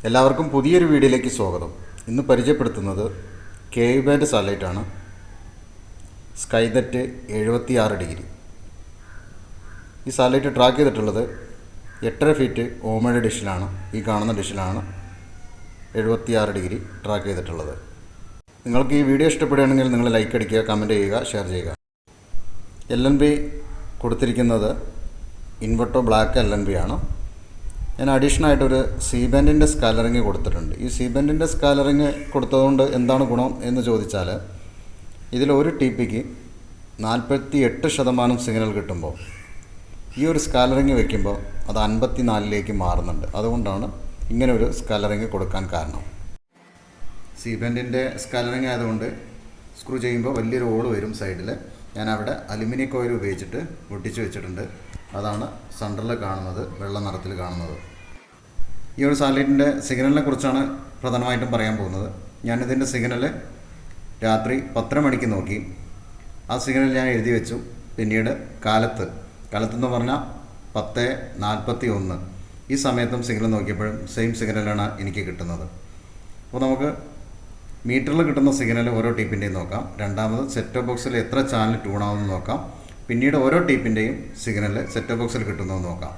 എല്ലാവർക്കും പുതിയൊരു വീഡിയോയിലേക്ക് സ്വാഗതം. ഇന്ന് പരിചയപ്പെടുത്തുന്നത് KV ബാൻഡ് സാറ്റലൈറ്റാണ്. Skynet 76 degree. ഈ സാറ്റലൈറ്റ് ട്രാക്ക് ചെയ്തിട്ടുള്ളത് 8.5 ഫീറ്റ് ഓമയുടെ ഡിഷിലാണ്. ഈ കാണുന്ന ഡിഷിലാണ് 76 ഡിഗ്രി ട്രാക്ക് ചെയ്തിട്ടുള്ളത്. നിങ്ങൾക്ക് ഈ വീഡിയോ ഇഷ്ടപ്പെടുകയാണെങ്കിൽ നിങ്ങൾ ലൈക്ക് അടിക്കുക, കമൻറ്റ് ചെയ്യുക, ഷെയർ ചെയ്യുക. LNB കൊടുത്തിരിക്കുന്നത് ഇൻവെർട്ടോ ബ്ലാക്ക് LNB ആണ്. ഞാൻ അഡീഷണലായിട്ടൊരു സി ബാൻഡിൻ്റെ സ്കാലറിങ് കൊടുത്തിട്ടുണ്ട്. ഈ സി ബാൻഡിൻ്റെ സ്കാലറിങ് കൊടുത്തതുകൊണ്ട് എന്താണ് ഗുണം എന്ന് ചോദിച്ചാൽ, ഇതിൽ ഒരു TPക്ക് 48% സിഗ്നൽ കിട്ടുമ്പോൾ ഈ ഒരു സ്കാലറിങ് വയ്ക്കുമ്പോൾ അത് 54ലേക്ക് മാറുന്നുണ്ട്. അതുകൊണ്ടാണ് ഇങ്ങനെ ഒരു സ്കാലറിങ് കൊടുക്കാൻ കാരണം. സി ബാൻഡിൻ്റെ സ്കാലറിങ് ആയതുകൊണ്ട് സ്ക്രൂ ചെയ്യുമ്പോൾ വലിയൊരു ഹോൾ വരും സൈഡിൽ. ഞാൻ അവിടെ അലുമിനിയം കോയിൽ ഉപയോഗിച്ചിട്ട് ഒട്ടിച്ച് വെച്ചിട്ടുണ്ട്. അതാണ് സെൻറ്ററിൽ കാണുന്നത്, വെള്ള നിറത്തിൽ കാണുന്നത്. ഈ ഒരു സാറ്റലൈറ്റിൻ്റെ സിഗ്നലിനെ കുറിച്ചാണ് പ്രധാനമായിട്ടും പറയാൻ പോകുന്നത്. ഞാനിതിൻ്റെ സിഗ്നൽ രാത്രി 10:30 മണിക്ക് നോക്കി. ആ സിഗ്നൽ ഞാൻ എഴുതി വെച്ചു. പിന്നീട് കാലത്തെന്ന് പറഞ്ഞാൽ 10:41 ഈ സമയത്തും സിഗ്നൽ നോക്കിയപ്പോഴും സെയിം സിഗ്നലാണ് എനിക്ക് കിട്ടുന്നത്. അപ്പോൾ നമുക്ക് മീറ്ററിൽ കിട്ടുന്ന സിഗ്നൽ ഓരോ ടീപ്പിൻ്റെയും നോക്കാം. രണ്ടാമത് സെറ്റ് ടോപ്പ് ബോക്സിൽ എത്ര ചാനൽ ട്യൂൺ ആവുമെന്ന് നോക്കാം. പിന്നീട് ഓരോ ടീപ്പിൻ്റെയും സിഗ്നൽ സെറ്റ് ടോപ്പ് ബോക്സിൽ കിട്ടുന്നതെന്ന് നോക്കാം.